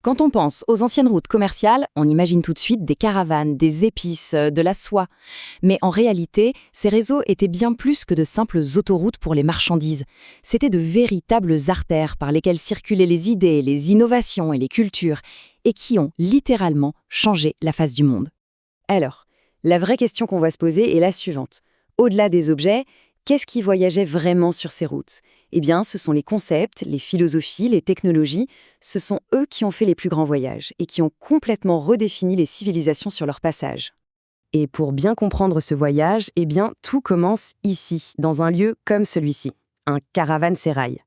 Quand on pense aux anciennes routes commerciales, on imagine tout de suite des caravanes, des épices, de la soie. Mais en réalité, ces réseaux étaient bien plus que de simples autoroutes pour les marchandises. C'étaient de véritables artères par lesquelles circulaient les idées, les innovations et les cultures, et qui ont littéralement changé la face du monde. Alors, la vraie question qu'on va se poser est la suivante. Au-delà des objets, qu'est-ce qui voyageait vraiment sur ces routes? Eh bien, ce sont les concepts, les philosophies, les technologies. Ce sont eux qui ont fait les plus grands voyages et qui ont complètement redéfini les civilisations sur leur passage. Et pour bien comprendre ce voyage, eh bien, tout commence ici, dans un lieu comme celui-ci, un caravansérail.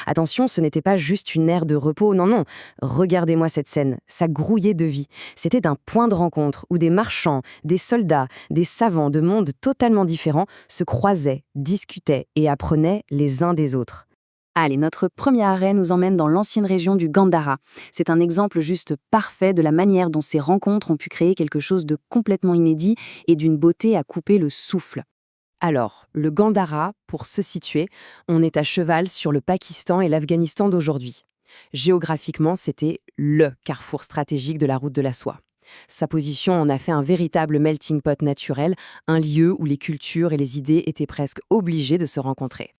Attention, ce n'était pas juste une aire de repos, non, non. Regardez-moi cette scène, ça grouillait de vie. C'était un point de rencontre où des marchands, des soldats, des savants de mondes totalement différents se croisaient, discutaient et apprenaient les uns des autres. Allez, notre premier arrêt nous emmène dans l'ancienne région du Gandhara. C'est un exemple juste parfait de la manière dont ces rencontres ont pu créer quelque chose de complètement inédit et d'une beauté à couper le souffle. Alors, le Gandhara, pour se situer, on est à cheval sur le Pakistan et l'Afghanistan d'aujourd'hui. Géographiquement, c'était le carrefour stratégique de la route de la soie. Sa position en a fait un véritable melting pot naturel, un lieu où les cultures et les idées étaient presque obligées de se rencontrer.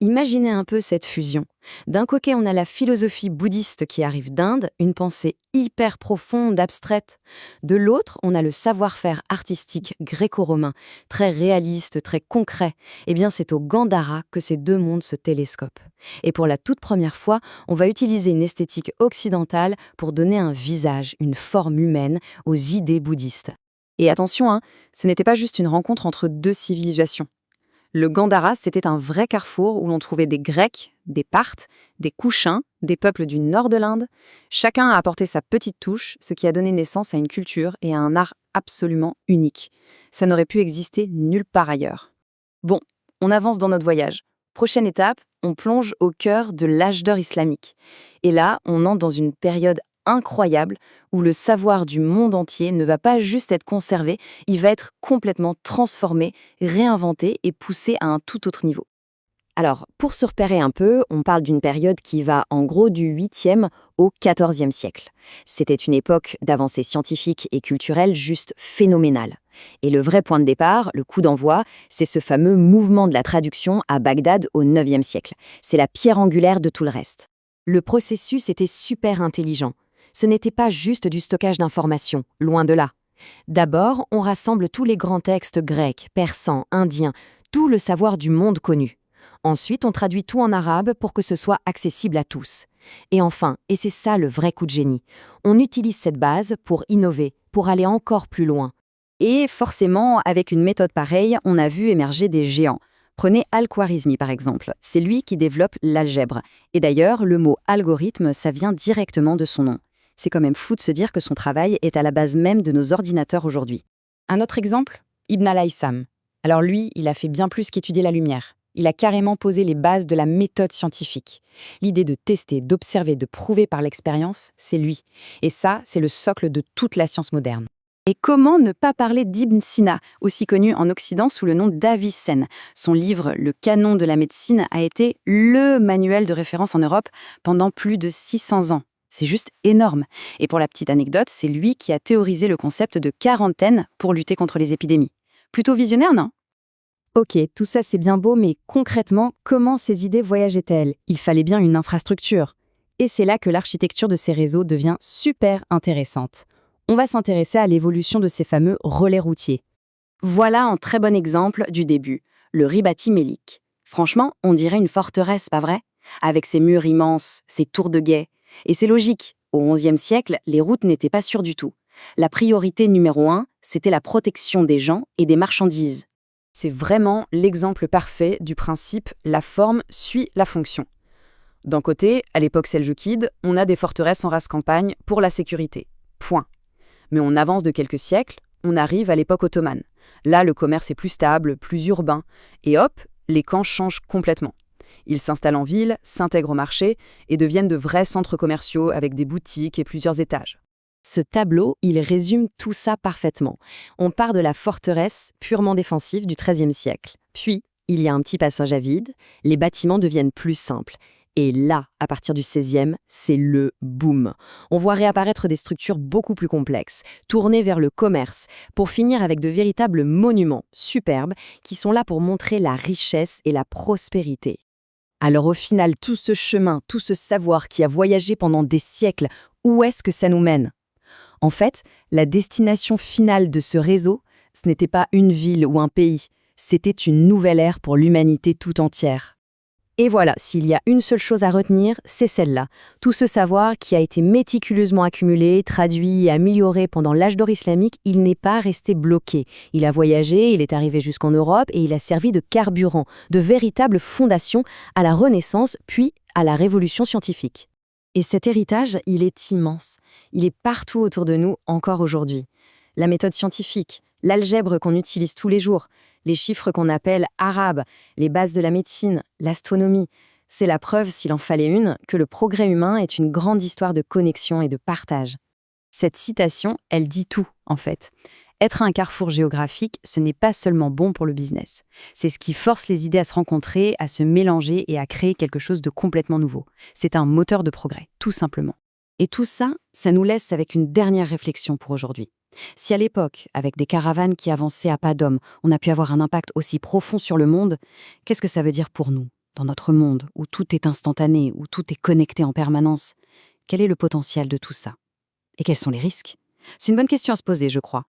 Imaginez un peu cette fusion. D'un côté, on a la philosophie bouddhiste qui arrive d'Inde, une pensée hyper profonde, abstraite. De l'autre, on a le savoir-faire artistique gréco-romain, très réaliste, très concret. Eh bien, c'est au Gandhara que ces deux mondes se télescopent. Et pour la toute première fois, on va utiliser une esthétique occidentale pour donner un visage, une forme humaine aux idées bouddhistes. Et attention, ce n'était pas juste une rencontre entre deux civilisations. Le Gandhara, c'était un vrai carrefour où l'on trouvait des Grecs, des Parthes, des Kouchins, des peuples du nord de l'Inde. Chacun a apporté sa petite touche, ce qui a donné naissance à une culture et à un art absolument unique. Ça n'aurait pu exister nulle part ailleurs. Bon, on avance dans notre voyage. Prochaine étape, on plonge au cœur de l'âge d'or islamique. Et là, on entre dans une période incroyable où le savoir du monde entier ne va pas juste être conservé, il va être complètement transformé, réinventé et poussé à un tout autre niveau. Alors, pour se repérer un peu, on parle d'une période qui va en gros du 8e au 14e siècle. C'était une époque d'avancée scientifique et culturelle juste phénoménale. Et le vrai point de départ, le coup d'envoi, c'est ce fameux mouvement de la traduction à Bagdad au 9e siècle. C'est la pierre angulaire de tout le reste. Le processus était super intelligent. Ce n'était pas juste du stockage d'informations, loin de là. D'abord, on rassemble tous les grands textes grecs, persans, indiens, tout le savoir du monde connu. Ensuite, on traduit tout en arabe pour que ce soit accessible à tous. Et enfin, et c'est ça le vrai coup de génie, on utilise cette base pour innover, pour aller encore plus loin. Et forcément, avec une méthode pareille, on a vu émerger des géants. Prenez Al-Khwarizmi par exemple, c'est lui qui développe l'algèbre. Et d'ailleurs, le mot algorithme, ça vient directement de son nom. C'est quand même fou de se dire que son travail est à la base même de nos ordinateurs aujourd'hui. Un autre exemple, Ibn al-Haytham. Alors lui, il a fait bien plus qu'étudier la lumière. Il a carrément posé les bases de la méthode scientifique. L'idée de tester, d'observer, de prouver par l'expérience, c'est lui. Et ça, c'est le socle de toute la science moderne. Et comment ne pas parler d'Ibn Sina, aussi connu en Occident sous le nom d'Avicenne. Son livre « Le canon de la médecine » a été le manuel de référence en Europe pendant plus de 600 ans. C'est juste énorme. Et pour la petite anecdote, c'est lui qui a théorisé le concept de quarantaine pour lutter contre les épidémies. Plutôt visionnaire, non? Ok, tout ça c'est bien beau, mais concrètement, comment ces idées voyageaient-elles? Il fallait bien une infrastructure. Et c'est là que l'architecture de ces réseaux devient super intéressante. On va s'intéresser à l'évolution de ces fameux relais routiers. Voilà un très bon exemple du début, le Ribati Melik. Franchement, on dirait une forteresse, pas vrai? Avec ses murs immenses, ses tours de guet. Et c'est logique, au XIe siècle, les routes n'étaient pas sûres du tout. La priorité numéro 1, c'était la protection des gens et des marchandises. C'est vraiment l'exemple parfait du principe « la forme suit la fonction ». D'un côté, à l'époque seljoukide, on a des forteresses en race campagne pour la sécurité. Point. Mais on avance de quelques siècles, on arrive à l'époque ottomane. Là, le commerce est plus stable, plus urbain. Et hop, les camps changent complètement. Ils s'installent en ville, s'intègrent au marché et deviennent de vrais centres commerciaux avec des boutiques et plusieurs étages. Ce tableau, il résume tout ça parfaitement. On part de la forteresse purement défensive du XIIIe siècle. Puis, il y a un petit passage à vide, les bâtiments deviennent plus simples. Et là, à partir du XVIe, c'est le boom. On voit réapparaître des structures beaucoup plus complexes, tournées vers le commerce, pour finir avec de véritables monuments superbes qui sont là pour montrer la richesse et la prospérité. Alors au final, tout ce chemin, tout ce savoir qui a voyagé pendant des siècles, où est-ce que ça nous mène? En fait, la destination finale de ce réseau, ce n'était pas une ville ou un pays, c'était une nouvelle ère pour l'humanité tout entière. Et voilà, s'il y a une seule chose à retenir, c'est celle-là. Tout ce savoir qui a été méticuleusement accumulé, traduit et amélioré pendant l'âge d'or islamique, il n'est pas resté bloqué. Il a voyagé, il est arrivé jusqu'en Europe et il a servi de carburant, de véritable fondation à la Renaissance puis à la Révolution scientifique. Et cet héritage, il est immense. Il est partout autour de nous encore aujourd'hui. La méthode scientifique, l'algèbre qu'on utilise tous les jours, les chiffres qu'on appelle arabes, les bases de la médecine, l'astronomie. C'est la preuve, s'il en fallait une, que le progrès humain est une grande histoire de connexion et de partage. Cette citation, elle dit tout, en fait. Être un carrefour géographique, ce n'est pas seulement bon pour le business. C'est ce qui force les idées à se rencontrer, à se mélanger et à créer quelque chose de complètement nouveau. C'est un moteur de progrès, tout simplement. Et tout ça, ça nous laisse avec une dernière réflexion pour aujourd'hui. Si à l'époque, avec des caravanes qui avançaient à pas d'homme, on a pu avoir un impact aussi profond sur le monde, qu'est-ce que ça veut dire pour nous, dans notre monde, où tout est instantané, où tout est connecté en permanence? Quel est le potentiel de tout ça? Et quels sont les risques? C'est une bonne question à se poser, je crois.